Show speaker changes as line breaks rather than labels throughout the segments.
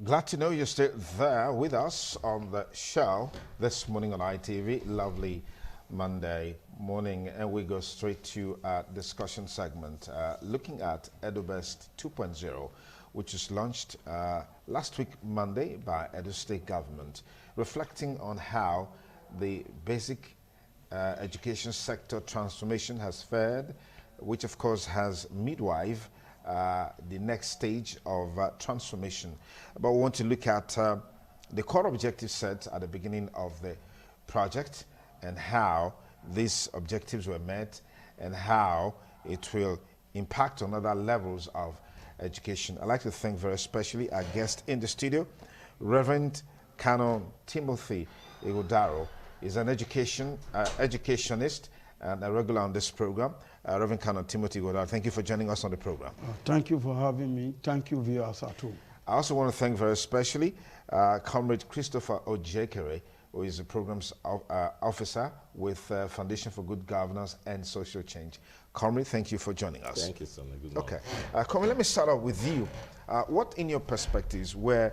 Glad to know you're still there with us on the show this morning on ITV. Lovely Monday morning, and we go straight to our discussion segment, looking at Edobest 2.0, which was launched last week Monday by Edo State Government, reflecting on how the basic education sector transformation has fared, which of course has midwife the next stage of transformation. But we want to look at the core objectives set at the beginning of the project and how these objectives were met and how it will impact on other levels of education. I'd like to thank very especially our guest in the studio, Reverend Canon Timothy Igodaro. He's an educationist and a regular on this program. Reverend Canon Timothy Igodaro, thank you for joining us on the program.
Thank you for having me. Thank you, viewers at home.
I also want to thank very especially Comrade Christopher Ojekere, who is a programs officer with Foundation for Good Governance and Social Change. Comrade, thank you for joining us.
Thank you, sir. Good morning.
Okay. Comrade, let me start off with you. What, in your perspectives, were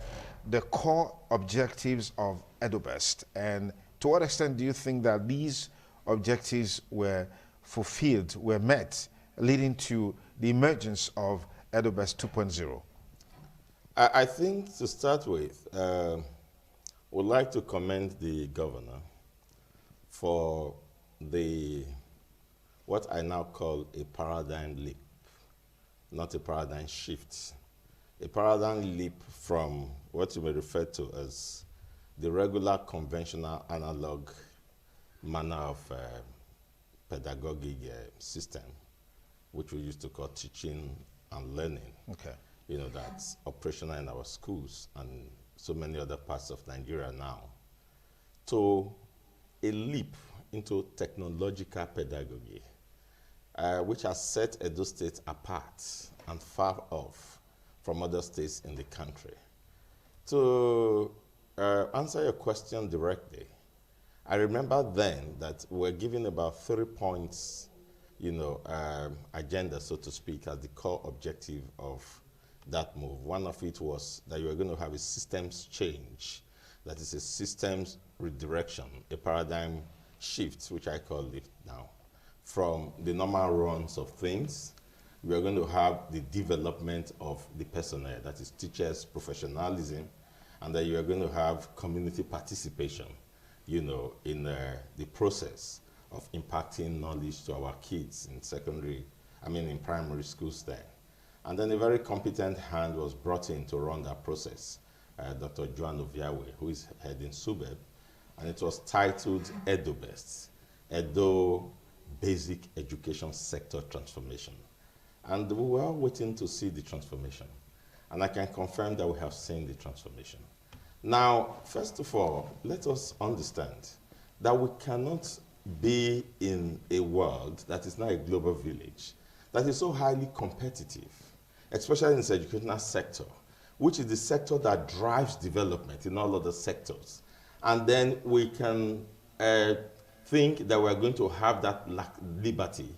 the core objectives of Edobest, and to what extent do you think that these objectives were fulfilled, were met, leading to the emergence of Edobest 2.0?
I think to start with, would like to commend the governor for what I now call a paradigm leap, not a paradigm shift. A paradigm leap from what you may refer to as the regular conventional analog manner of pedagogic system, which we used to call teaching and learning.
Okay.
You know, that's operational in our schools and so many other parts of Nigeria now, to a leap into technological pedagogy, which has set Edo State apart and far off from other states in the country. To answer your question directly, I remember then that we were given about 3 points, agenda, so to speak, as the core objective of that move. One of it was that you were going to have a systems change, that is a systems redirection, a paradigm shift, which I call it now. From the normal runs of things, we are going to have the development of the personnel, that is teachers' professionalism, and then you are going to have community participation, in the process of impacting knowledge to our kids in primary schools then. And then a very competent hand was brought in to run that process, Dr. Joan Oviawe, who is heading SUBEB, and it was titled Edobest, Edo Basic Education Sector Transformation. And we were all waiting to see the transformation. And I can confirm that we have seen the transformation. Now, first of all, let us understand that we cannot be in a world that is not a global village, that is so highly competitive, especially in this educational sector, which is the sector that drives development in all other sectors. And then we can think that we're going to have that liberty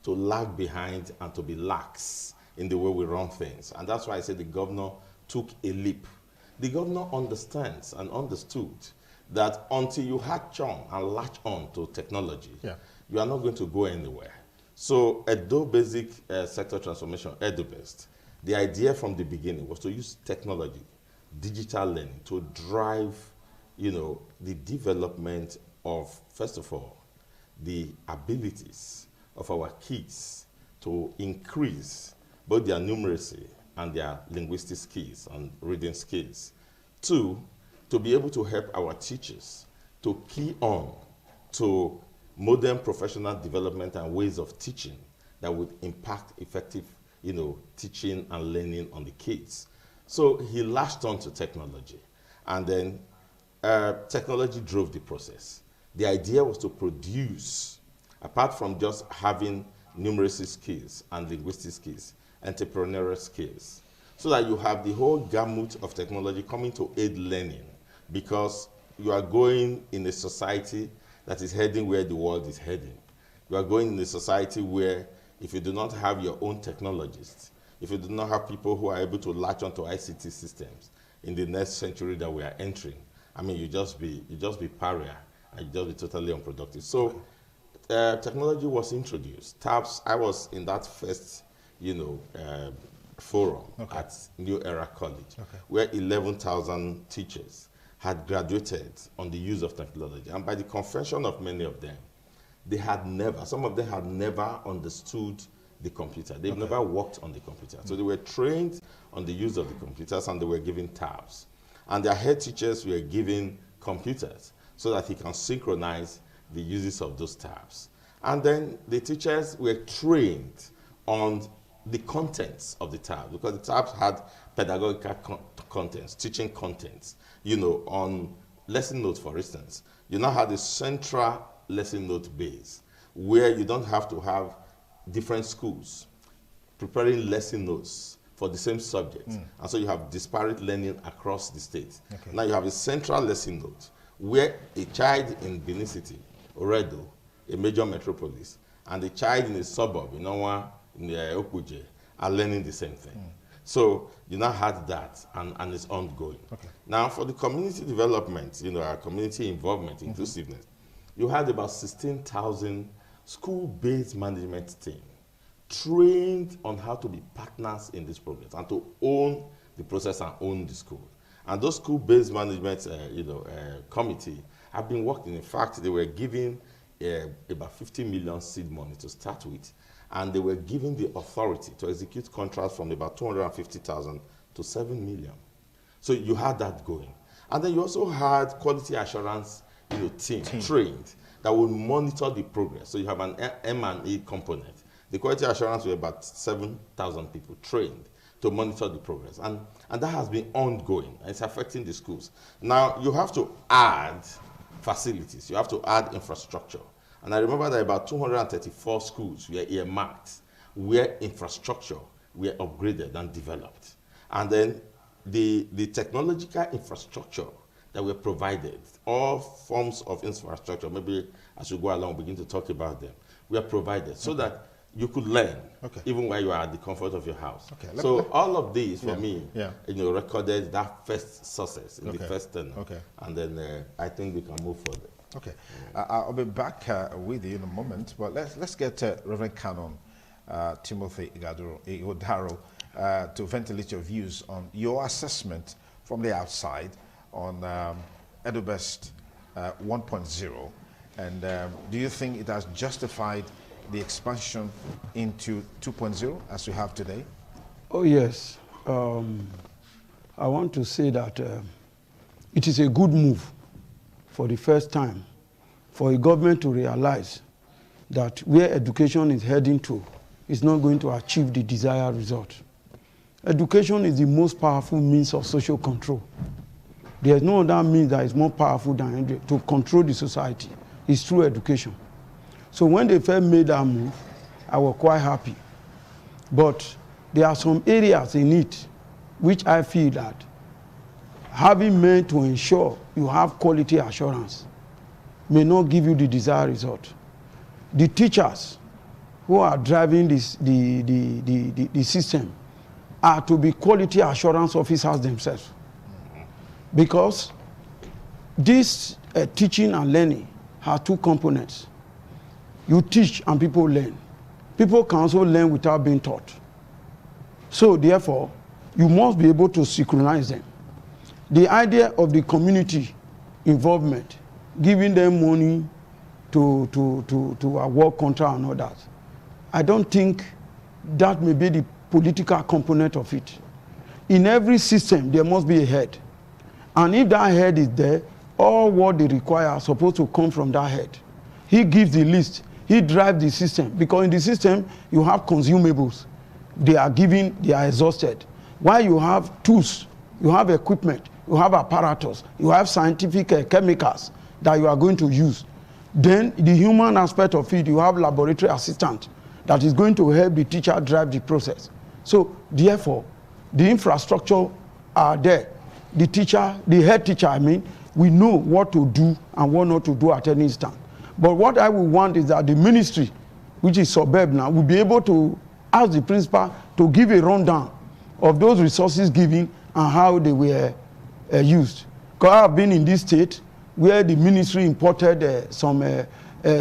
to lag behind and to be lax in the way we run things. And that's why I say the governor took a leap. The governor understands and understood that until you hatch on and latch on to technology, you are not going to go anywhere. So Edo Basic Sector Transformation, Edobest, the idea from the beginning was to use technology, digital learning, to drive, the development of, first of all, the abilities of our kids to increase both their numeracy and their linguistic skills and reading skills. 2, to be able to help our teachers to key on to modern professional development and ways of teaching that would impact effective, teaching and learning on the kids. So he latched on to technology, and then technology drove the process. The idea was to produce, apart from just having numeracy skills and linguistic skills, entrepreneurial skills, so that you have the whole gamut of technology coming to aid learning, because you are going in a society that is heading where the world is heading. You are going in a society where if you do not have your own technologists, if you do not have people who are able to latch onto ICT systems, in the next century that we are entering, I mean, you just be pariah and you just be totally unproductive. So technology was introduced. Tabs, I was in that first, forum at New Era College, where 11,000 teachers had graduated on the use of technology. And by the confession of many of them, some of them had never understood the computer. They've never worked on the computer. So they were trained on the use of the computers, and they were given tabs. And their head teachers were given computers so that he can synchronize the uses of those tabs. And then the teachers were trained on the contents of the tabs, because the tabs had pedagogical contents, teaching contents. On lesson notes, for instance, you now have the central lesson note base, where you don't have to have different schools preparing lesson notes for the same subject. And so you have disparate learning across the state. Now you have a central lesson note where a child in Benin City, Oredo, a major metropolis, and a child in a suburb, in Okuje, are learning the same thing. So you now had that, and it's ongoing. Now for the community development, our community involvement, inclusiveness, you had about 16,000 school-based management team trained on how to be partners in this process and to own the process and own the school. And those school-based management committee have been working. In fact, they were given about 50 million seed money to start with, and they were given the authority to execute contracts from about 250,000 to 7 million. So you had that going. And then you also had quality assurance team trained that will monitor the progress. So you have an M&E component. The quality assurance were about 7,000 people trained to monitor the progress. And that has been ongoing, and it's affecting the schools. Now, you have to add facilities. You have to add infrastructure. And I remember that about 234 schools were earmarked where infrastructure were upgraded and developed. And then the technological infrastructure that were provided, all forms of infrastructure, maybe as we go along, begin to talk about them, were provided so that you could learn, even while you are at the comfort of your house. So all of these, for me, recorded that first success in the first tenure. And then I think we can move further.
I'll be back with you in a moment, but let's get Reverend Canon Timothy Igodaro to ventilate your views on your assessment from the outside on Edobest 1.0, and do you think it has justified the expansion into 2.0 as we have today?
Oh yes, I want to say that it is a good move for the first time for a government to realize that where education is heading to is not going to achieve the desired result. Education is the most powerful means of social control. There is no other means that is more powerful than to control the society. It's through education. So when they first made that move, I was quite happy. But there are some areas in it which I feel that having meant to ensure you have quality assurance may not give you the desired result. The teachers who are driving this, the system are to be quality assurance officers themselves. Because this teaching and learning have two components. You teach and people learn. People can also learn without being taught. So therefore, you must be able to synchronize them. The idea of the community involvement, giving them money to award contract and all that, I don't think that may be the political component of it. In every system, there must be a head. And if that head is there, all what they require are supposed to come from that head. He gives the list. He drives the system. Because in the system, you have consumables. They are given, they are exhausted. While you have tools, you have equipment, you have apparatus, you have scientific chemicals that you are going to use. Then the human aspect of it, you have laboratory assistant that is going to help the teacher drive the process. So therefore, the infrastructure are there. The teacher, the head teacher, I mean, we know what to do and what not to do at any instant. But what I would want is that the ministry, which is suburb now, will be able to ask the principal to give a rundown of those resources given and how they were used. Because I have been in this state where the ministry imported some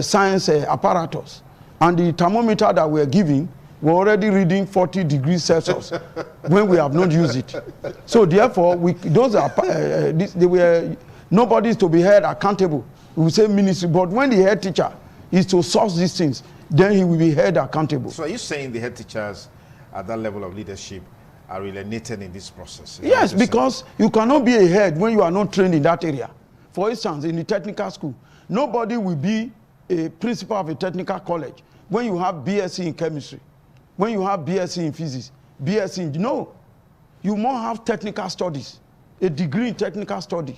science apparatus, and the thermometer that we are giving were already reading 40 degrees Celsius when we have not used it. So therefore, nobody is to be held accountable. We will say ministry, but when the head teacher is to source these things, then he will be held accountable.
So are you saying the head teachers at that level of leadership are related in this process?
Yes, because you cannot be a head when you are not trained in that area. For instance, in the technical school, nobody will be a principal of a technical college when you have BSc in chemistry, when you have BSc in physics, BSc in... No, you must have technical studies, a degree in technical study.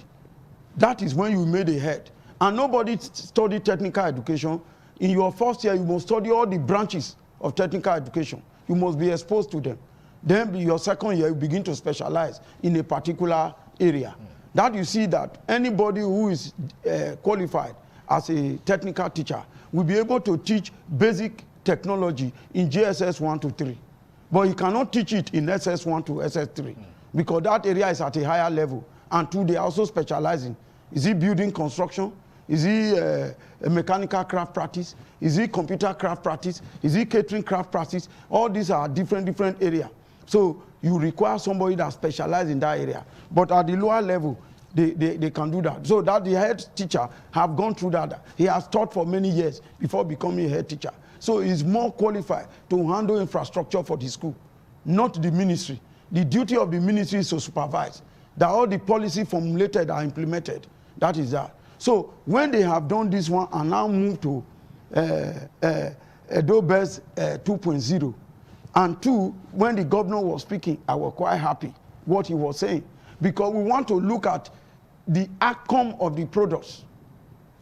That is when you made a head. And nobody studied technical education. In your first year, you must study all the branches of technical education. You must be exposed to them. Then your second year, you begin to specialize in a particular area. That you see that anybody who is qualified as a technical teacher will be able to teach basic technology in JSS 1 to 3. But you cannot teach it in SS 1 to SS 3 because that area is at a higher level. And two, they are also specializing. Is it building construction? Is it a mechanical craft practice? Is it computer craft practice? Is it catering craft practice? All these are different areas. So you require somebody that specializes in that area. But at the lower level, they can do that. So that the head teacher have gone through that. He has taught for many years before becoming a head teacher. So he's more qualified to handle infrastructure for the school, not the ministry. The duty of the ministry is to supervise that all the policy formulated are implemented. That is that. So when they have done this one and now move to Edobest 2.0, and two, when the governor was speaking, I was quite happy what he was saying, because we want to look at the outcome of the products,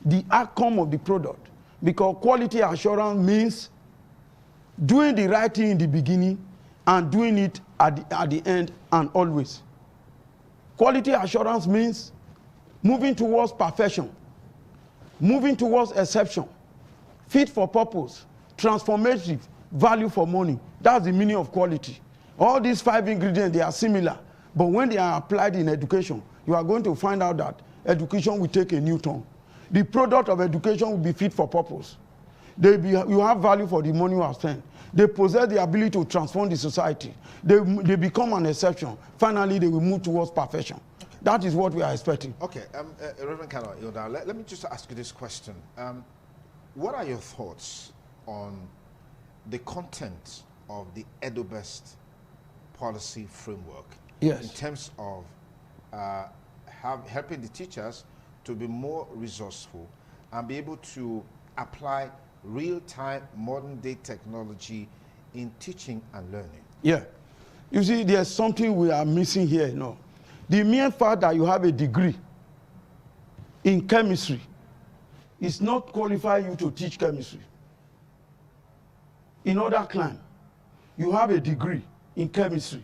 the outcome of the product, because quality assurance means doing the right thing in the beginning and doing it at the end and always. Quality assurance means moving towards perfection, moving towards exception, fit for purpose, transformative, value for money. That's the meaning of quality. All these 5 ingredients, they are similar, but when they are applied in education, you are going to find out that education will take a new turn. The product of education will be fit for purpose. You have value for the money you have spent. They possess the ability to transform the society. They become an exception. Finally, they will move towards perfection. That is what we are expecting.
Okay, Reverend Kano, let me just ask you this question. What are your thoughts on the content of the Edobest policy framework in terms of helping the teachers to be more resourceful and be able to apply real-time modern-day technology in teaching and learning? Yeah.
You see, there's something we are missing here. No. The mere fact that you have a degree in chemistry is not qualify you to teach chemistry. In other clime, you have a degree in chemistry.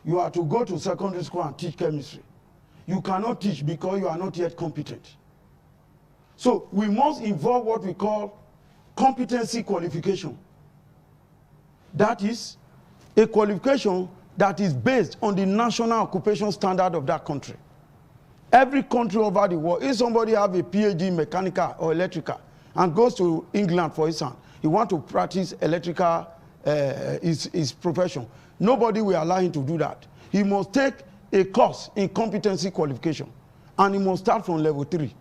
You are to go to secondary school and teach chemistry. You cannot teach because you are not yet competent. So we must involve what we call competency qualification. That is a qualification that is based on the national occupation standard of that country. Every country over the world, if somebody have a PhD in mechanical or electrical and goes to England, for instance, he wants to practice electrical, his profession, nobody will allow him to do that. He must take a course in competency qualification, and he must start from level 3.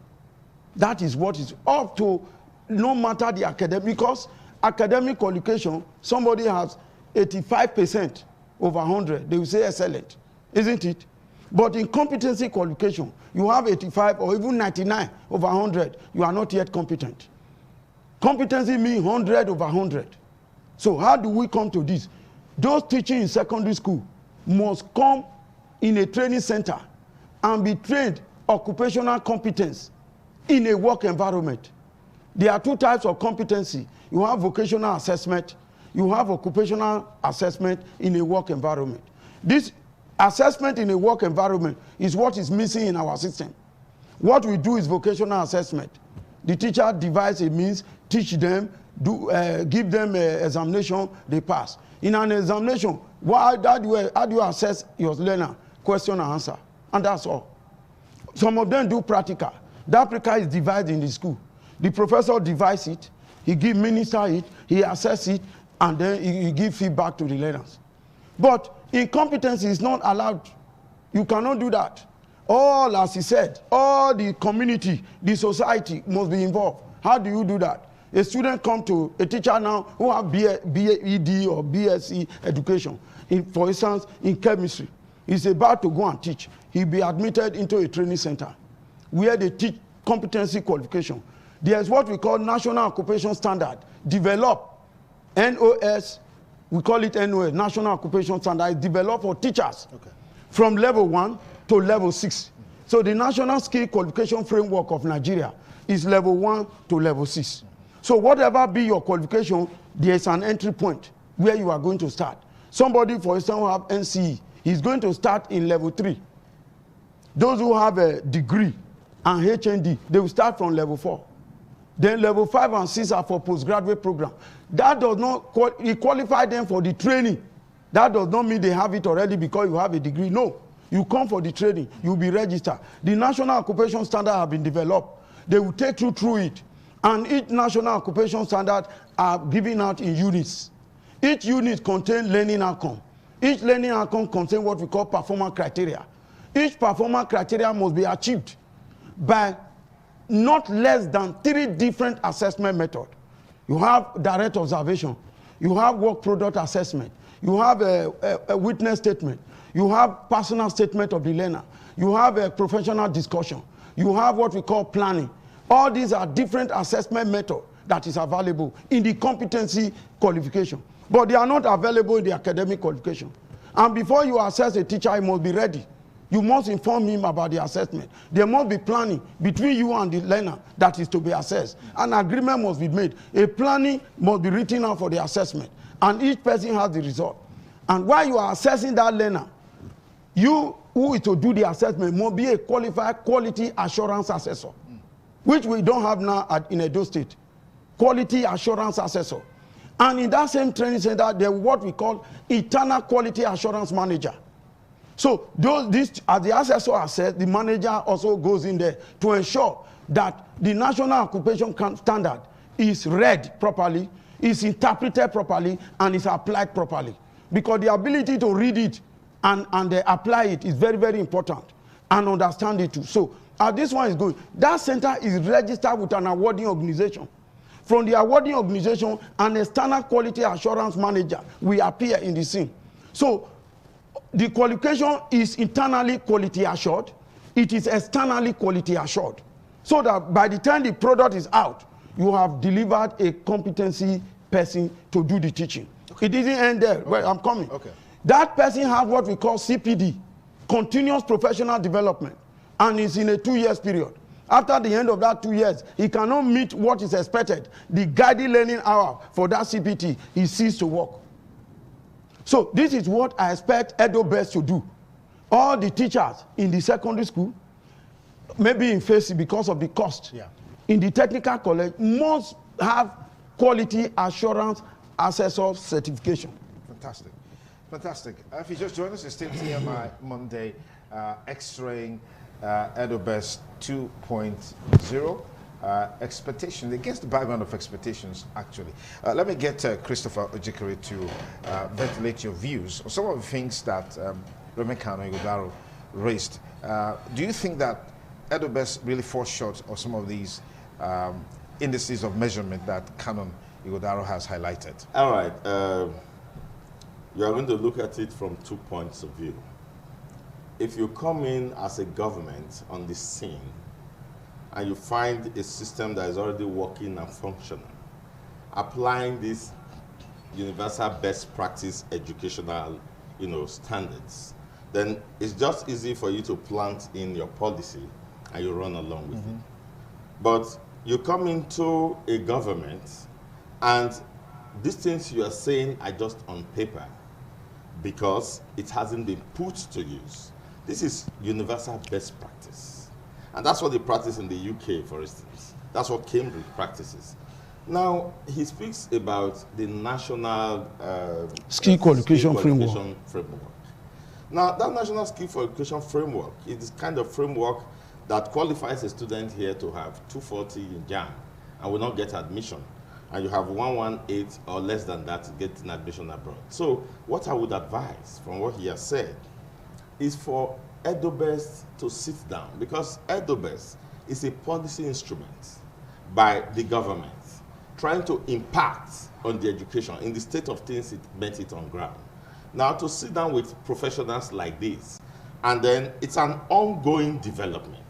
That is what is up to, no matter the academic, because academic qualification, somebody has 85% over 100, they will say excellent, isn't it? But in competency qualification, you have 85 or even 99 over 100, you are not yet competent. Competency means 100 over 100. So how do we come to this? Those teaching in secondary school must come in a training center and be trained occupational competence in a work environment. There are 2 types of competency. You have vocational assessment, you have occupational assessment in a work environment. This assessment in a work environment is what is missing in our system. What we do is vocational assessment. The teacher devises a means, teach them, give them an examination, they pass. In an examination, how do you assess your learner? Question and answer, and that's all. Some of them do practical. That practical is divided in the school. The professor divides it, he minister it, he assesses it, and then he gives feedback to the learners. But incompetency is not allowed. You cannot do that. All, as he said, all the community, the society must be involved. How do you do that? A student come to a teacher now who have BEd or BSc education. For instance, in chemistry, he's about to go and teach. He'll be admitted into a training center where they teach competency qualification. There's what we call National Occupation Standard, developed, NOS, we call it NOS, National Occupation Standard, is developed for teachers from level 1 to level 6. So the National Skill Qualification Framework of Nigeria is level 1 to level 6. So whatever be your qualification, there's an entry point where you are going to start. Somebody, for instance, who have NCE, he's going to start in level 3. Those who have a degree and HND, they will start from level 4. Then level 5 and 6 are for postgraduate program. That does not qualify them for the training. That does not mean they have it already because you have a degree. No. You come for the training, you'll be registered. The National Occupation Standard have been developed. They will take you through it. And each National Occupation Standard are given out in units. Each unit contains learning outcome. Each learning outcome contains what we call performance criteria. Each performance criteria must be achieved by not less than 3 different assessment methods. You have direct observation. You have work product assessment. You have a witness statement. You have personal statement of the learner. You have a professional discussion. You have what we call planning. All these are different assessment methods that is available in the competency qualification. But they are not available in the academic qualification. And before you assess a teacher, he must be ready. You must inform him about the assessment. There must be planning between you and the learner that is to be assessed. An agreement must be made. A planning must be written out for the assessment. And each person has the result. And while you are assessing that learner, you who is to do the assessment must be a qualified quality assurance assessor, which we don't have now in Edo State. Quality assurance assessor. And in that same training center, there is what we call internal quality assurance manager. So as the assessor assess, the manager also goes in there to ensure that the National Occupation Standard is read properly, is interpreted properly, and is applied properly. Because the ability to read it and apply it is very, very important, and understand it too. So as this one is going, that center is registered with an awarding organization. From the awarding organization, an external quality assurance manager will appear in the scene. So the qualification is internally quality assured. It is externally quality assured. So that by the time the product is out, you have delivered a competency person to do the teaching. Okay. It doesn't end there. Okay. Well, I'm coming. Okay. That person has what we call CPD, continuous professional development, and is in a 2-year period. After the end of that 2 years, he cannot meet what is expected. The guided learning hour for that CPT, he ceases to work. So this is what I expect Edobest to do. All the teachers in the secondary school, maybe in FACE because of the cost, in the technical college, must have quality assurance assessor certification. Fantastic.
Fantastic. If you just join us, it's still TMI Monday, X-raying Edobest 2.0. Expectations, against the background of expectations, actually. Let me get Christopher Ojikere to ventilate your views on some of the things that Remekano Igodaro raised. Do you think that Edobest really falls short of some of these indices of measurement that Canon Igodaro has highlighted?
All right. You are going to look at it from 2 points of view. If you come in as a government on the scene and you find a system that is already working and functioning, applying these universal best practice educational, standards, then it's just easy for you to plant in your policy and you run along with it. But you come into a government and these things you are saying are just on paper because it hasn't been put to use. This is universal best practice. And that's what they practice in the UK, for instance. That's what Cambridge practices. Now, he speaks about the national
skill qualification framework.
Now, that national skill qualification framework is the kind of framework that qualifies a student here to have 240 in JAM and will not get admission, and you have 118 or less than that to get an admission abroad. So what I would advise from what he has said is for Edobest to sit down, because Edobest is a policy instrument by the government trying to impact on the education in the state of things it meant it on ground. Now, to sit down with professionals like this, and then it's an ongoing development,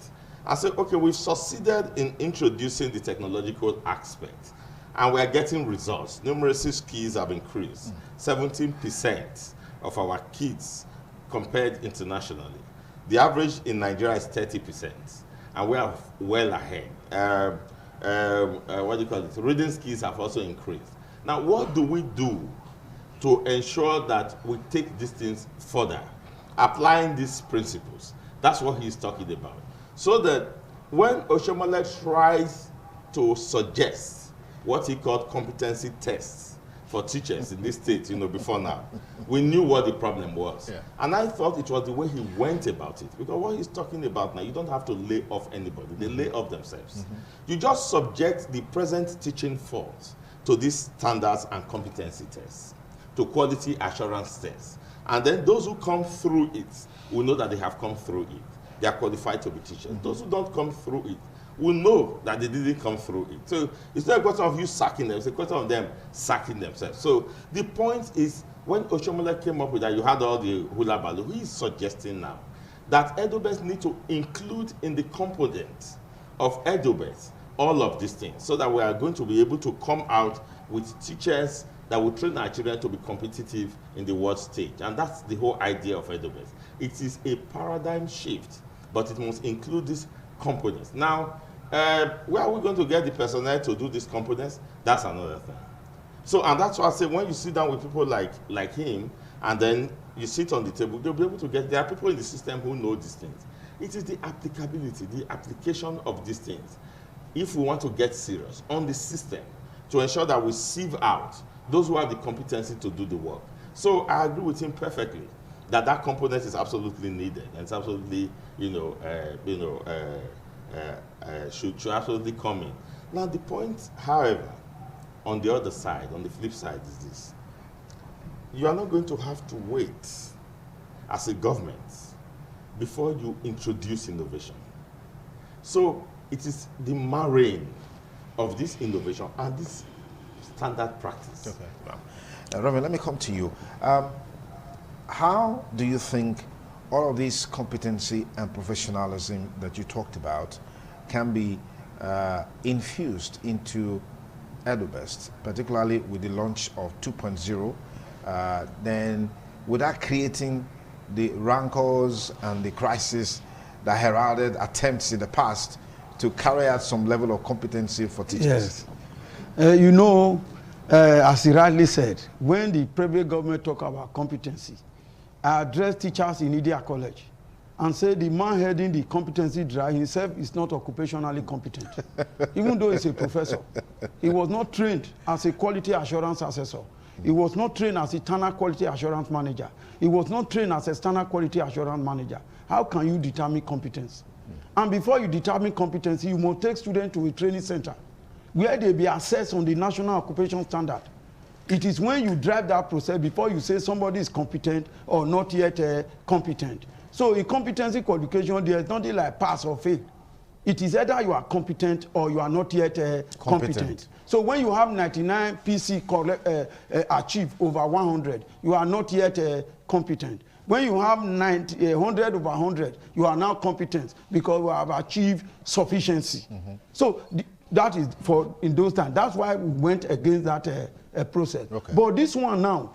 and say, okay, we've succeeded in introducing the technological aspect, and we're getting results. Numeracy skills have increased. 17% of our kids compared internationally. The average in Nigeria is 30%, and we are well ahead. What do you call it? Reading skills have also increased. Now, what do we do to ensure that we take these things further, applying these principles? That's what he's talking about. So that when Oshomole tries to suggest what he called competency tests for teachers in this state, before now, we knew what the problem was. Yeah. And I thought it was the way he went about it. Because what he's talking about now, you don't have to lay off anybody. They lay off themselves. You just subject the present teaching force to these standards and competency tests, to quality assurance tests. And then those who come through it will know that they have come through it. They are qualified to be teachers. Those who don't come through it will know that they didn't come through it. So it's not a question of you sacking them, it's a question of them sacking themselves. So the point is, when Oshomole came up with that, you had all the hula baloo, he is suggesting now that Edobest need to include in the component of Edobest all of these things, so that we are going to be able to come out with teachers that will train our children to be competitive in the world stage. And that's the whole idea of Edobest. It is a paradigm shift, but it must include these components. Now, where are we going to get the personnel to do these components? That's another thing. So, and that's why I say, when you sit down with people like him, and then you sit on the table, they'll be able to get, there are people in the system who know these things. It is the applicability, the application of these things, if we want to get serious on the system, to ensure that we sieve out those who have the competency to do the work. So I agree with him perfectly that that component is absolutely needed, and it's absolutely, should absolutely come in. Now the point, however, on the other side, on the flip side, is this: you are not going to have to wait as a government before you introduce innovation. So it is the marrying of this innovation and this standard practice.
Okay. Robin, let me come to you. How do you think all of this competency and professionalism that you talked about can be infused into Edobest, particularly with the launch of 2.0, then without creating the rancors and the crisis that heralded attempts in the past to carry out some level of competency for teachers?
Yes. As he rightly said, when the private government talk about competency, I addressed teachers in Idia College and said the man heading the competency drive himself is not occupationally competent. Even though he's a professor, he was not trained as a quality assurance assessor. He was not trained as internal quality assurance manager. He was not trained as external quality assurance manager. How can you determine competence? And before you determine competency, you must take students to a training center where they be assessed on the national occupation standard. It is when you drive that process before you say somebody is competent or not yet competent. So in competency qualification, there is nothing like pass or fail. It is either you are competent or you are not yet competent. So when you have 99 PC achieved over 100, you are not yet competent. When you have 100 over 100, you are now competent because you have achieved sufficiency. So that is for in those times. That's why we went against that process. Okay. But this one now,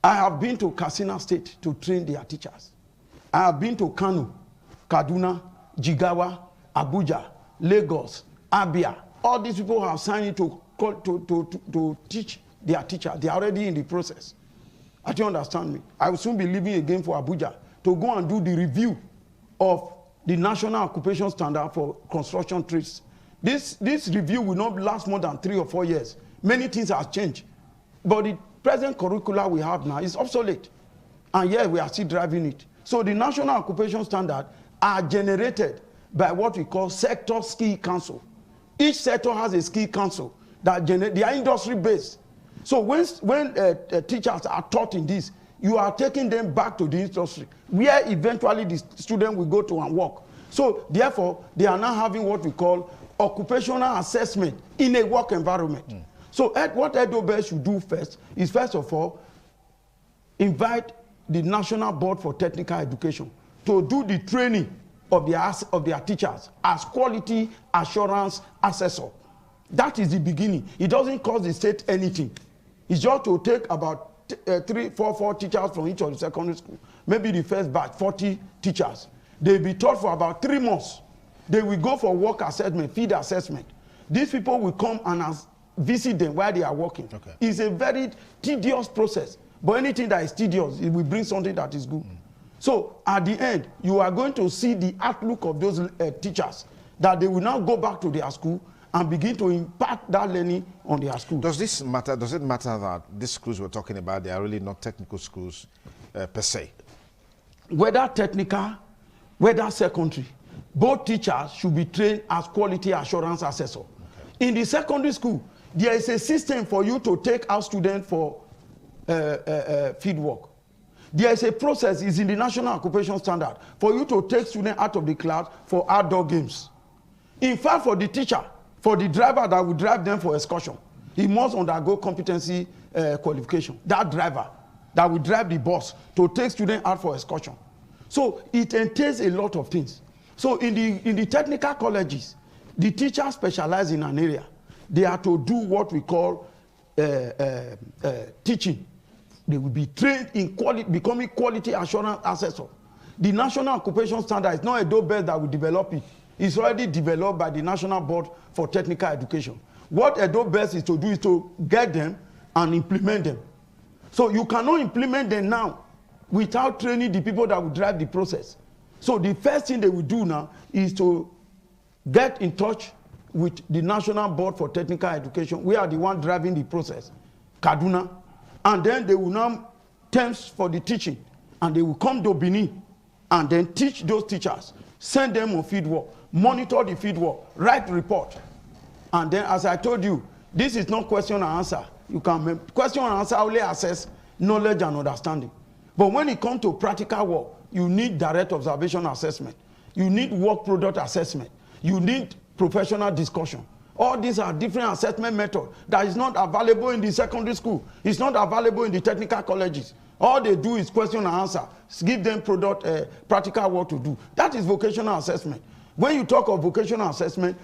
I have been to Katsina State to train their teachers. I have been to Kano, Kaduna, Jigawa, Abuja, Lagos, Abia. All these people have signed in to teach their teacher. They are already in the process. I don't understand me. I will soon be leaving again for Abuja to go and do the review of the national occupation standard for construction trades. This review will not last more than 3 or 4 years. Many things have changed. But the present curricula we have now is obsolete. And yet we are still driving it. So the national occupation standard are generated by what we call sector skill council. Each sector has a skill council that they are industry based. So when teachers are taught in this, you are taking them back to the industry where eventually the student will go to and work. So therefore, they are now having what we call occupational assessment in a work environment. So what Edobest should do first is, first of all, invite the National Board for Technical Education to do the training of their teachers as quality assurance assessor. That is the beginning. It doesn't cost the state anything. It's just to take about 4 teachers from each of the secondary school. Maybe the first batch, 40 teachers. They'll be taught for about 3 months. They will go for work assessment, field assessment. These people will come and visit them while they are working. Okay. It's a very tedious process. But anything that is tedious, it will bring something that is good. So at the end, you are going to see the outlook of those teachers, that they will now go back to their school and begin to impact that learning on their school.
Does this matter? Does it matter that these schools we're talking about, they are really not technical schools per se?
Whether technical, whether secondary, both teachers should be trained as quality assurance assessor. Okay. In the secondary school, there is a system for you to take out students for field work. There is a process, is in the National Occupational Standard, for you to take students out of the class for outdoor games. In fact, for the teacher, for the driver that will drive them for excursion, he must undergo competency qualification. That driver that will drive the bus to take students out for excursion. So it entails a lot of things. So in the technical colleges, the teachers specialize in an area. They are to do what we call teaching. They will be trained in becoming quality assurance assessor. The National Occupational Standard is not Edobest that will develop it. It's already developed by the National Board for Technical Education. What Edobest is to do is to get them and implement them. So you cannot implement them now without training the people that will drive the process. So the first thing they will do now is to get in touch with the National Board for Technical Education. We are the one driving the process, Kaduna. And then they will now terms for the teaching. And they will come to Benin and then teach those teachers, send them on field work, monitor the field work, write report. And then, as I told you, this is not question and answer. You can question and answer only assess knowledge and understanding. But when it comes to practical work, you need direct observation assessment. You need work product assessment. You need professional discussion. All these are different assessment methods that is not available in the secondary school. It's not available in the technical colleges. All they do is question and answer. Give them practical work to do. That is vocational assessment. When you talk of vocational assessment,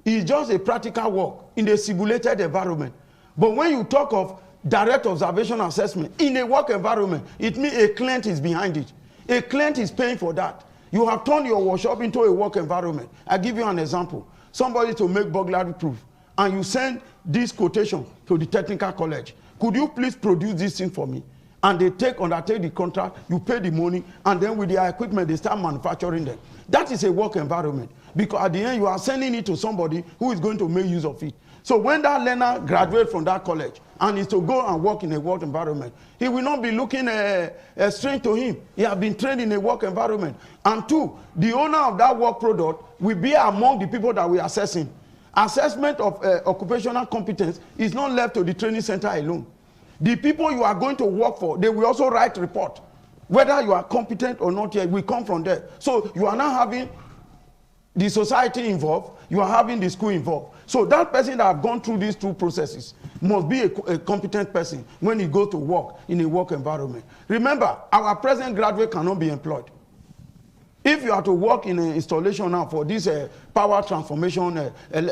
it's just a practical work in a simulated environment. But when you talk of direct observation assessment in a work environment, it means a client is behind it. A client is paying for that. You have turned your workshop into a work environment. I'll give you an example. Somebody to make burglary proof, and you send this quotation to the technical college. Could you please produce this thing for me? And they undertake the contract, you pay the money, and then with their equipment, they start manufacturing them. That is a work environment, because at the end, you are sending it to somebody who is going to make use of it. So when that learner graduates from that college and is to go and work in a work environment, he will not be looking strange to him. He has been trained in a work environment. And 2, the owner of that work product will be among the people that we are assessing. Assessment of occupational competence is not left to the training center alone. The people you are going to work for, they will also write report. Whether you are competent or not yet, will come from there. So you are now having the society involved, you are having the school involved. So that person that have gone through these 2 processes must be a competent person when he goes to work in a work environment. Remember, our present graduate cannot be employed. If you are to work in an installation now for this power transformation, PAC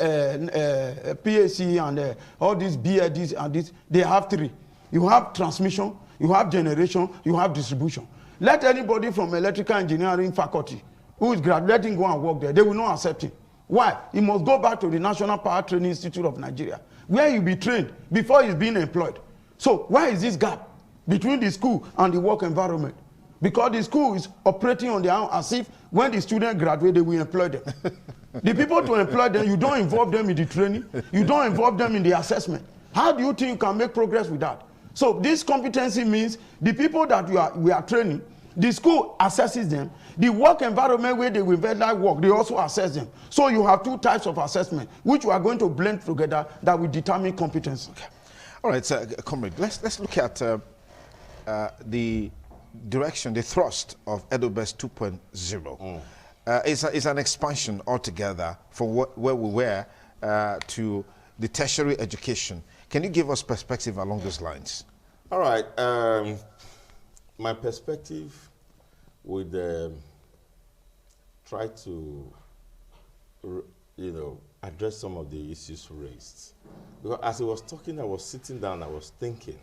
and all these BLDs and this, they have 3. You have transmission, you have generation, you have distribution. Let anybody from electrical engineering faculty who is graduating go and work there. They will not accept him. Why? He must go back to the National Power Training Institute of Nigeria, where he will be trained before he's being employed. So why is this gap between the school and the work environment? Because the school is operating on their own as if when the students graduate, they will employ them. The people to employ them, you don't involve them in the training. You don't involve them in the assessment. How do you think you can make progress with that? So this competency means the people that we are training The school assesses them. The work environment where they will that work, they also assess them. So you have two types of assessment, which we are going to blend together that will determine competence.
Okay. All right, comrade, let's look at the direction, the thrust of Edobest 2.0. It's an expansion altogether from where we were to the tertiary education. Can you give us perspective along those lines?
All right. My perspective would try to, address some of the issues raised. Because as I was talking, I was sitting down, I was thinking.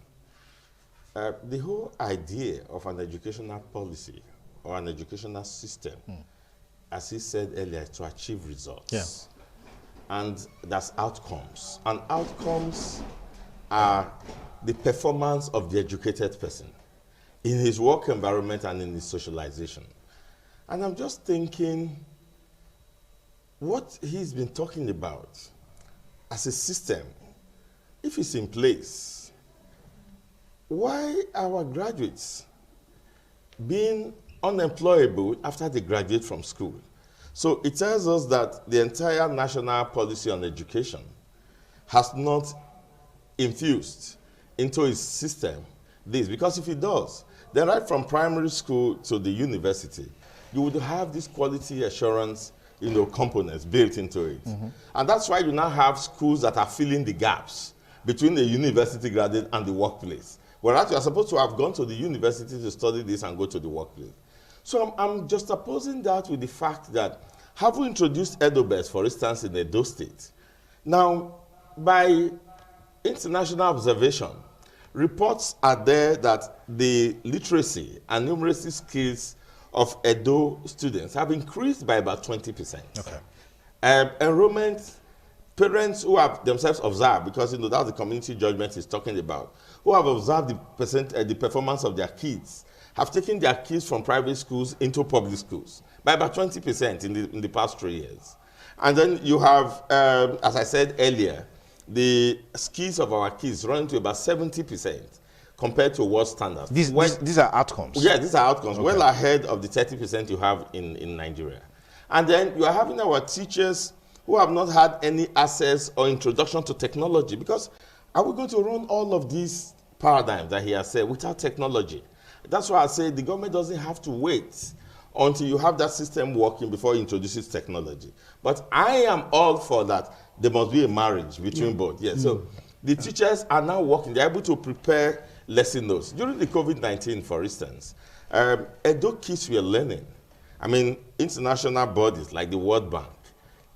The whole idea of an educational policy or an educational system, as he said earlier, to achieve results.
Yeah.
And that's outcomes. And outcomes are the performance of the educated person in his work environment and in his socialization. And I'm just thinking, what he's been talking about as a system, if it's in place, why our graduates being unemployable after they graduate from school? So it tells us that the entire national policy on education has not infused into its system this. Because if it does, then right from primary school to the university, you would have this quality assurance components built into it. And that's why you now have schools that are filling the gaps between the university graduate and the workplace. Whereas you are supposed to have gone to the university to study this and go to the workplace. So I'm just opposing that with the fact that have we introduced Edobest, for instance, in Edo State? Now, by international observation, reports are there that the literacy and numeracy skills of Edo students have increased by about 20%.
Okay.
Enrollment, parents who have themselves observed, because that's the community judgment he's talking about, who have observed the performance of their kids, have taken their kids from private schools into public schools by about 20% in the past 3 years. And then you have, as I said earlier, the skills of our kids running to about 70% compared to world standards.
These are outcomes?
Yeah, these are outcomes,
okay.
Well ahead of the 30% you have in Nigeria. And then you are having our teachers who have not had any access or introduction to technology, because are we going to run all of these paradigms that he has said without technology? That's why I say the government doesn't have to wait until you have that system working before it introduces technology. But I am all for that. There must be a marriage between both. Yes. So the teachers are now working. They're able to prepare lesson notes. During the COVID-19, for instance, Edo kids were learning. I mean, international bodies like the World Bank,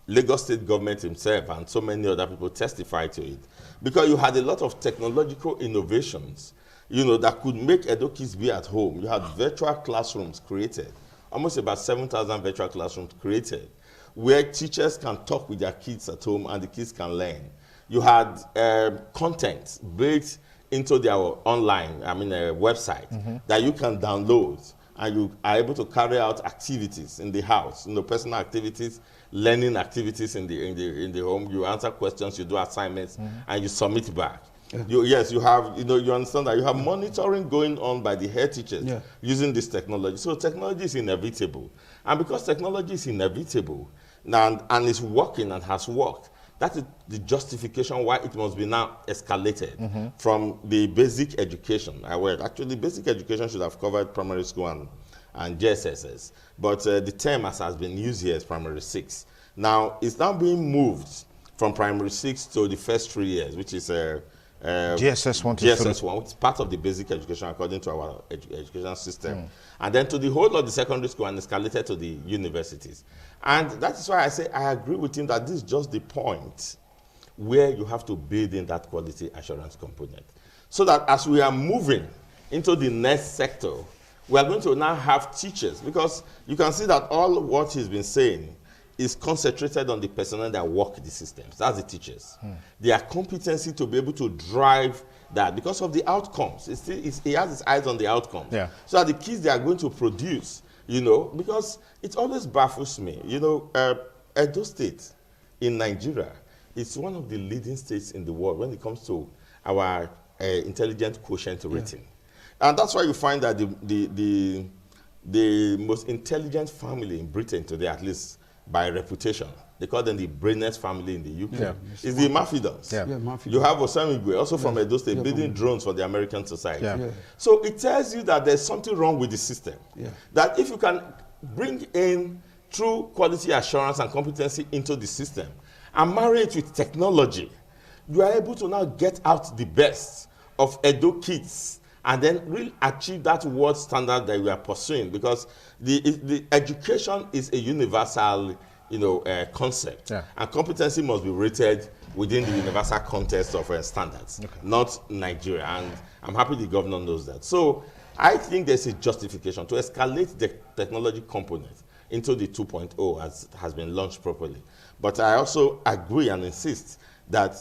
Lagos State government himself, and so many other people testify to it. Because you had a lot of technological innovations, that could make Edo kids be at home. You had virtual classrooms created, almost about 7,000 virtual classrooms created, where teachers can talk with their kids at home and the kids can learn. You had content built into their online, website that you can download, and you are able to carry out activities in the house, personal activities, learning activities in the home. You answer questions, you do assignments, and you submit back. Yeah. You have, you understand that you have monitoring going on by the head teachers using this technology. So technology is inevitable. And because technology is inevitable and it's working and has worked, that is the justification why it must be now escalated from the basic education. Actually, basic education should have covered primary school and JSSs. But the term as has been used here is primary 6. Now, it's now being moved from primary 6 to the first 3 years, which is
GSS 1 to
GSS 1, which is part of the basic education according to our education system. And then to the whole of the secondary school and escalated to the universities. And that is why I say I agree with him that this is just the point where you have to build in that quality assurance component. So that as we are moving into the next sector, we are going to now have teachers, because you can see that all what he's been saying is concentrated on the personnel that work the systems. That's the teachers. Their competency to be able to drive that because of the outcomes. He has his eyes on the outcomes.
Yeah.
So that the kids they are going to produce, because it always baffles me. Edo State in Nigeria is one of the leading states in the world when it comes to our intelligent quotient rating. And that's why you find that the the most intelligent family in Britain today, at least by reputation. They call them the brainest family in the UK.
Yeah.
It's the Mafidons.
Yeah.
Yeah, Mafia.
You have Osamigwe, also from Edo State,
Yeah,
building drones for the American society.
Yeah.
Yeah.
So it tells you that there's something wrong with the system.
Yeah.
That if you can bring in true quality assurance and competency into the system and marry it with technology, you are able to now get out the best of Edo kids and then really achieve that world standard that we are pursuing, because the education is a universal concept,
Yeah.
and competency must be rated within the universal context of standards, not Nigeria. And I'm happy the governor knows that. So I think there's a justification to escalate the technology component into the 2.0 as has been launched properly. But I also agree and insist that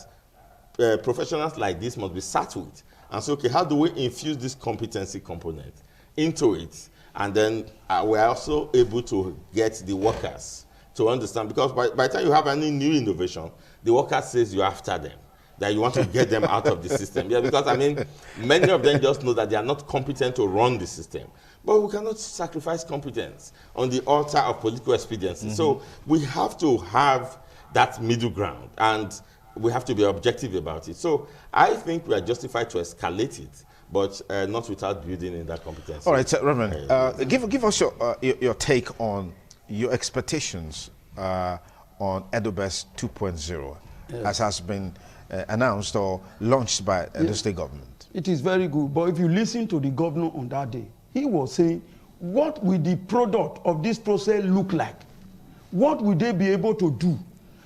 professionals like this must be sat with and say, okay, how do we infuse this competency component into it? And then we're also able to get the workers to understand, because by the time you have any new innovation, the worker says you're after them, that you want to get them out of the system. Yeah, because I mean, many of them just know that they are not competent to run the system. But we cannot sacrifice competence on the altar of political expediency. So we have to have that middle ground, and we have to be objective about it. So I think we are justified to escalate it, but not without building in that competence.
All right, Reverend, give us your take on your expectations on Edobest 2.0, as has been announced or launched by the state government.
It is very good, but if you listen to the governor on that day, he was saying, what will the product of this process look like? What will they be able to do?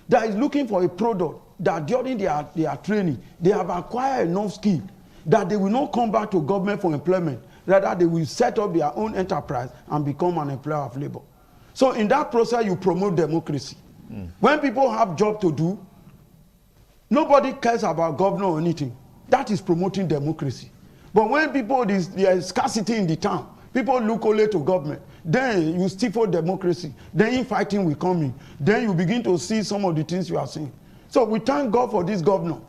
That is looking for a product that during their training, they have acquired enough skill that they will not come back to government for employment. Rather, they will set up their own enterprise and become an employer of labor. So in that process, you promote democracy. When people have job to do, nobody cares about governor or anything. That is promoting democracy. But when there is scarcity in the town, people look only to government. Then you stifle democracy. Then infighting will come in. Then you begin to see some of the things you are seeing. So we thank God for this governor.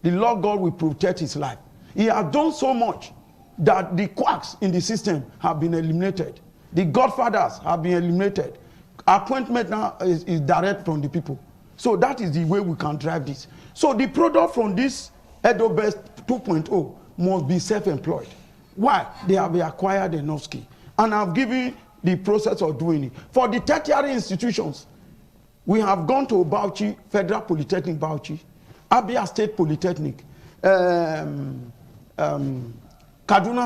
The Lord God will protect his life. He has done so much that the quacks in the system have been eliminated. The godfathers have been eliminated. Appointment now is direct from the people. So that is the way we can drive this. So the product from this Edobest 2.0 must be self-employed. Why? They have acquired enough skill. And I've given the process of doing it. For the tertiary institutions, we have gone to Bauchi, Federal Polytechnic Bauchi, Abia State Polytechnic, Kaduna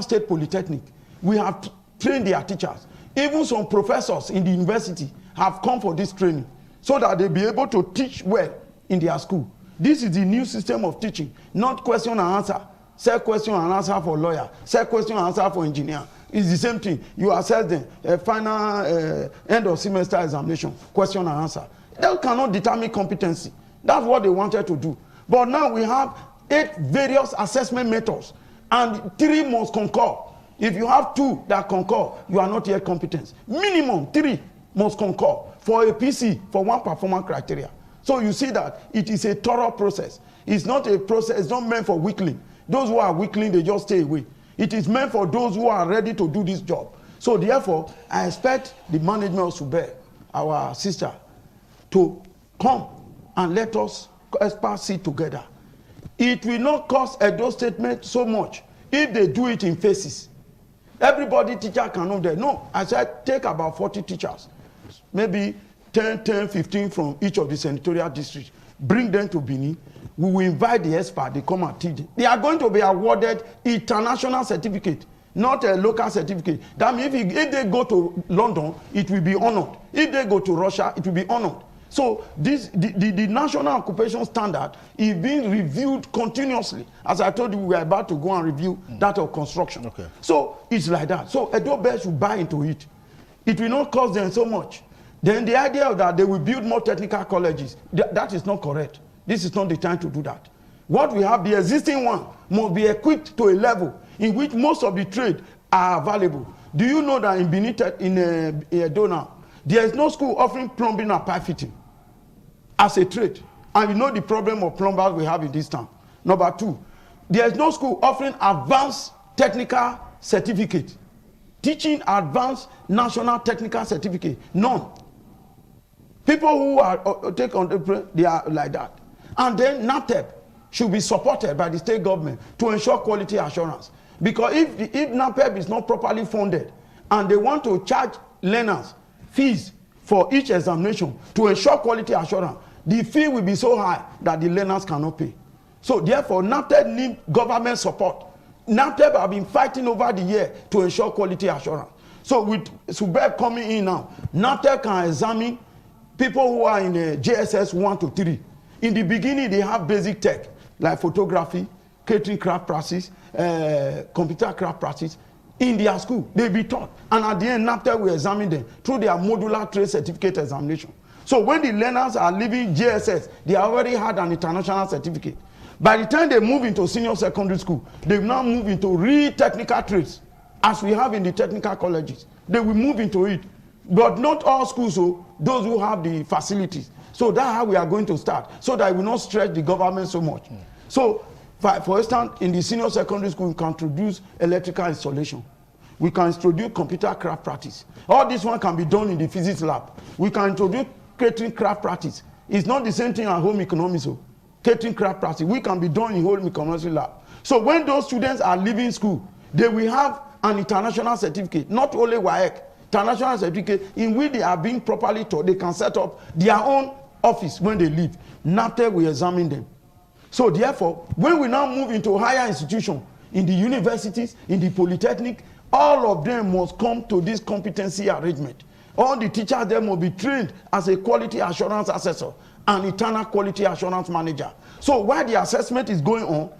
State Polytechnic. We have trained their teachers. Even some professors in the university have come for this training so that they'll be able to teach well in their school. This is the new system of teaching, not question and answer. Say question and answer for lawyer, say question and answer for engineer. It's the same thing. You assess them, final end of semester examination, question and answer. That cannot determine competency. That's what they wanted to do. But now we have 8 various assessment methods, and 3 must concur. If you have 2 that concur, you are not yet competent. Minimum 3 must concur for a PC for one performance criteria. So you see that it is a thorough process. It's not a process, it's not meant for weakling. Those who are weakling, they just stay away. It is meant for those who are ready to do this job. So therefore, I expect the management of Sube, our sister, to come and let us experts sit together. It will not cost Edo statement so much if they do it in phases. Everybody teacher can know that. No, I said take about 40 teachers, maybe 10, 15 from each of the senatorial districts. Bring them to Benin. We will invite the experts. They come and teach them. They are going to be awarded international certificate, not a local certificate. That means if they go to London, it will be honored. If they go to Russia, it will be honored. So the national occupation standard is being reviewed continuously. As I told you, we are about to go and review that of construction. Okay. So it's like that. So Edobest should buy into it. It will not cost them so much. Then the idea that they will build more technical colleges, that is not correct. This is not the time to do that. What we have, the existing one, must be equipped to a level in which most of the trade are available. Do you know that in Benin, in Edo now, there is no school offering plumbing and pipe fitting as a trade? And you know the problem of plumbers we have in this town. Number 2, there is no school offering advanced technical certificate, teaching advanced national technical certificate? None. People who are take on the, they are like that. And then NAPTEP should be supported by the state government to ensure quality assurance. Because if NAPTEP is not properly funded and they want to charge learners fees for each examination to ensure quality assurance, the fee will be so high that the learners cannot pay. So therefore, NAPTEP needs government support. NAPTEP have been fighting over the year to ensure quality assurance. So with SUBEB coming in now, NAPTEP can examine people who are in JSS 1 to 3. In the beginning, they have basic tech, like photography, catering craft practice, computer craft practice. In their school, they be taught. And at the end, NAPTEP will examine them through their modular trade certificate examination. So when the learners are leaving JSS, they already had an international certificate. By the time they move into senior secondary school, they will now move into real technical trades, as we have in the technical colleges. They will move into it. But not all schools, so those who have the facilities. So that's how we are going to start, so that we will not stretch the government so much. So, for instance, in the senior secondary school, we can introduce electrical installation. We can introduce computer craft practice. All this one can be done in the physics lab. We can introduce catering craft practice. It's not the same thing at home economics. So catering craft practice, we can be done in home economics lab. So when those students are leaving school, they will have an international certificate, not only WAEC, international certificate in which they are being properly taught. They can set up their own office when they leave. NAPTEP will examine them. So therefore, when we now move into higher institutions, in the universities, in the polytechnic, all of them must come to this competency arrangement. All the teachers there must be trained as a quality assurance assessor and internal quality assurance manager. So while the assessment is going on,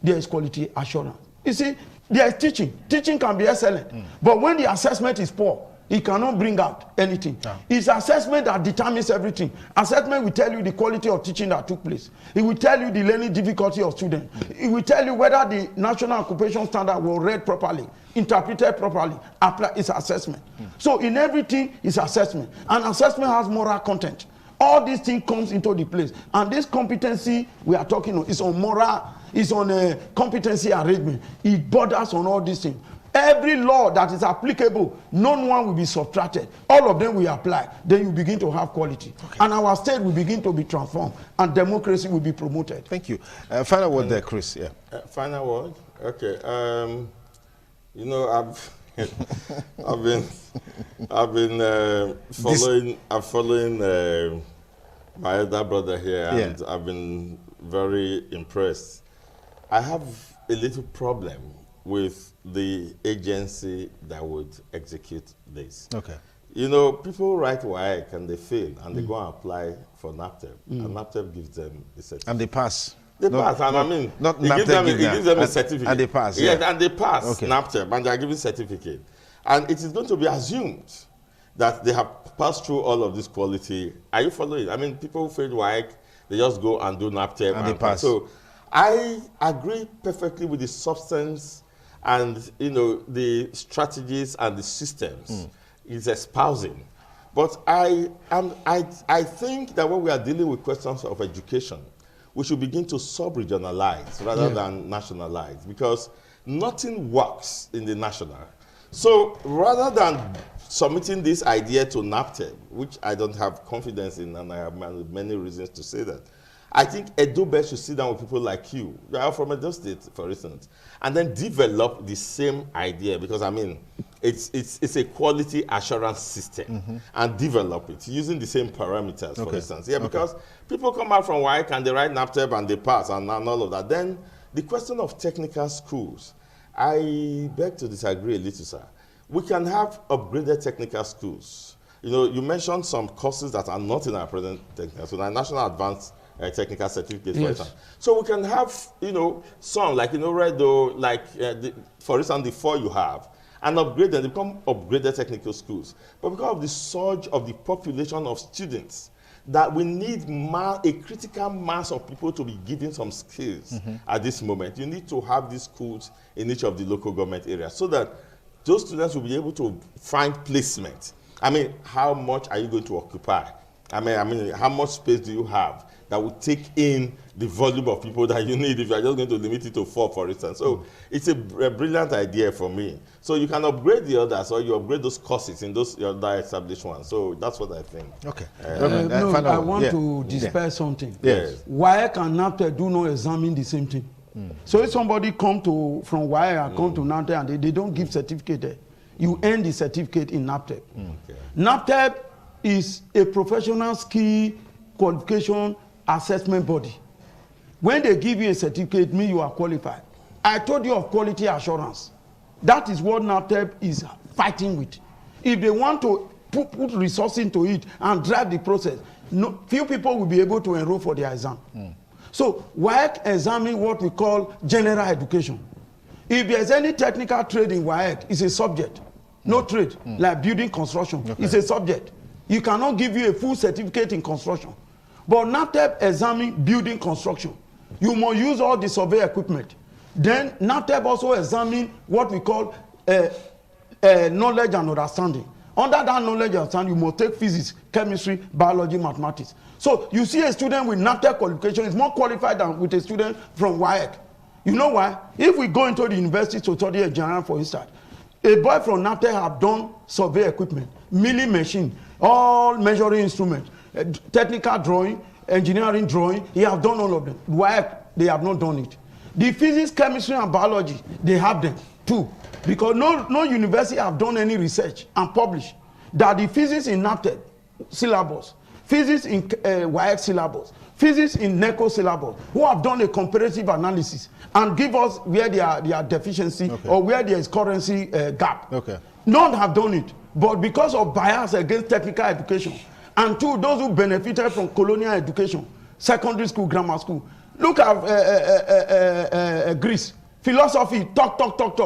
there is quality assurance. You see, there is teaching. Teaching can be excellent. But when the assessment is poor, it cannot bring out anything. Yeah. It's assessment that determines everything. Assessment will tell you the quality of teaching that took place. It will tell you the learning difficulty of students. It will tell you whether the national occupation standard was read properly, interpreted properly, applied. It's assessment. So in everything, it's assessment. And assessment has moral content. All these things comes into the place. And this competency we are talking on is on moral, is on a competency arrangement. It borders on all these things. Every law that is applicable, none one will be subtracted. All of them will apply. Then you begin to have quality. Okay. And our state will begin to be transformed. And democracy will be promoted.
Thank you. Final word there, Chris. Yeah.
Final word? Okay. You know, I've been following my elder brother here, and I've been very impressed. I have a little problem with the agency that would execute this. Okay. You know, people write WAEC and they fail, and they go and apply for NAPTEP, and NAPTEP gives them a certificate.
And they pass.
They pass, and I mean,
not
it gives them a certificate.
And they pass.
Yeah, and they pass NAPTEP, and they are given certificate. And it is going to be assumed that they have passed through all of this quality. Are you following? I mean, people who fail WAEC, they just go and do NAPTEP
and they pass.
So I agree perfectly with the substance and, you know, the strategies and the systems is espousing. But I think that when we are dealing with questions of education, we should begin to sub-regionalize rather than nationalize, because nothing works in the national. So rather than submitting this idea to NAPTEP, which I don't have confidence in, and I have many reasons to say that, I think Edobest should sit down with people like you. You are from Edo State, for instance, and then develop the same idea, because I mean, it's a quality assurance system, and develop it using the same parameters, for instance. Yeah, because people come out from WAEC and they write NAPTEP and they pass and all of that. Then the question of technical schools, I beg to disagree a little, sir. We can have upgraded technical schools. You know, you mentioned some courses that are not in our present technical, so our National Advanced Technical Certificate, for instance. So we can have, you know, some, like, you know, for instance, the 4 you have, and upgrade them, they become upgraded technical schools. But because of the surge of the population of students, that we need a critical mass of people to be given some skills at this moment. You need to have these schools in each of the local government areas so that those students will be able to find placement. I mean, how much are you going to occupy I mean, how much space do you have that will take in the volume of people that you need if you are just going to limit it to 4, for instance? So it's a brilliant idea for me. So you can upgrade the others, or you upgrade those courses in those other established ones. So that's what I think.
Okay.
No, I want to dispel something.
Yes.
WAEC and NAPTEP do not examine the same thing. So if somebody come from WAEC and come to NAPTEP and they don't give certificate there, you earn the certificate in NAPTEP.
Okay.
NAPTEP is a professional skill qualification assessment body. When they give you a certificate, mean you are qualified. I told you of quality assurance. That is what NAPTEP is fighting with. If they want to put resources into it and drive the process, few people will be able to enroll for their exam. So WAEC examine what we call general education. If there's any technical trade in WAEC, it's a subject. No trade, like building construction, it's a subject. You cannot give you a full certificate in construction. But NAPTEP examine building construction. You must use all the survey equipment. Then NAPTEP also examine what we call knowledge and understanding. Under that knowledge and understanding, you must take physics, chemistry, biology, mathematics. So you see a student with NAPTEP qualification is more qualified than with a student from WAEC. You know why? If we go into the university to study engineering, for instance, a boy from NAPTEP have done survey equipment, milling machine, all measuring instruments, technical drawing, engineering drawing, he have done all of them. WAEC, they have not done it. The physics, chemistry, and biology, they have them too. Because no university have done any research and published that the physics in NAPTEP syllabus, physics in WAEC syllabus, physics in NECO syllabus, who have done a comparative analysis and give us where there are deficiency or where there is currency gap. None have done it. But because of bias against technical education, and two, those who benefited from colonial education, secondary school, grammar school. Look at Greece. Philosophy, talk.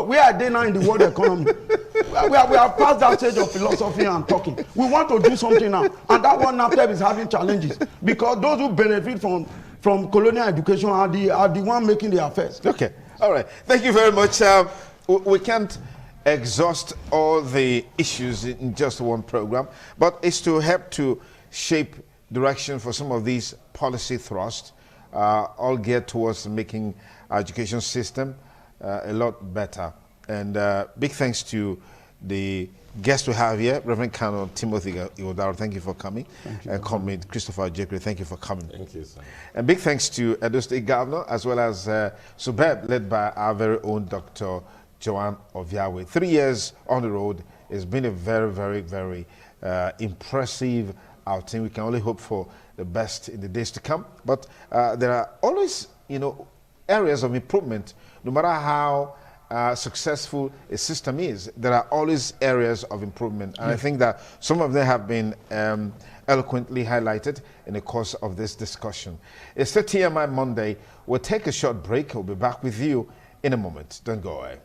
Where are they now in the world economy? we are past that stage of philosophy and talking. We want to do something now. And that one NAPTEP is having challenges. Because those who benefit from colonial education are the one making the affairs.
Okay. All right. Thank you very much. We can't exhaust all the issues in just one program, but it's to help to shape direction for some of these policy thrusts, all geared towards making our education system a lot better. And big thanks to the guest we have here, Reverend Colonel Timothy Iwodaro. Thank you for coming. And Comrade Christopher Jekwe, thank you for coming.
Thank you, sir. And
big thanks to Edo State Governor, as well as Superb, led by our very own Dr. Joanne Oviawe. 3 years on the road. It's been a very, very, very impressive outing. We can only hope for the best in the days to come. But there are always, areas of improvement. No matter how successful a system is, there are always areas of improvement. And I think that some of them have been eloquently highlighted in the course of this discussion. It's the TMI Monday. We'll take a short break. We'll be back with you in a moment. Don't go away.